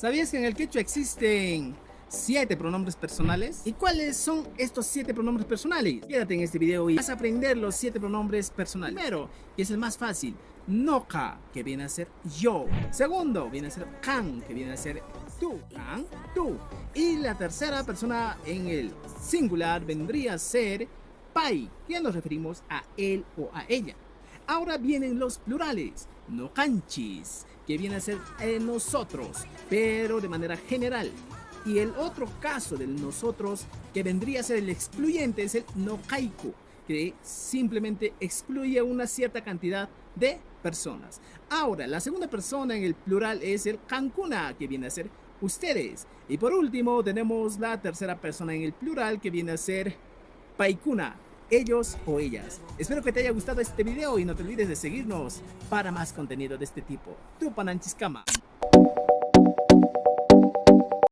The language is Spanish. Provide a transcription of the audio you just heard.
¿Sabías que en el quechua existen 7 pronombres personales? ¿Y cuáles son estos 7 pronombres personales? Quédate en este video y vas a aprender los 7 pronombres personales. Primero, y es el más fácil, noca, que viene a ser yo. Segundo, viene a ser can, que viene a ser tú. Can, tú. Y la tercera persona en el singular vendría a ser pai, que nos referimos a él o a ella. Ahora vienen los plurales, no canchis, que viene a ser nosotros, pero de manera general. Y el otro caso del nosotros, que vendría a ser el excluyente, es el no caico, que simplemente excluye una cierta cantidad de personas. Ahora, la segunda persona en el plural es el cancuna, que viene a ser ustedes. Y por último, tenemos la tercera persona en el plural, que viene a ser paikuna, ellos o ellas. Espero que te haya gustado este video y no te olvides de seguirnos para más contenido de este tipo. Tu Pananchiscama.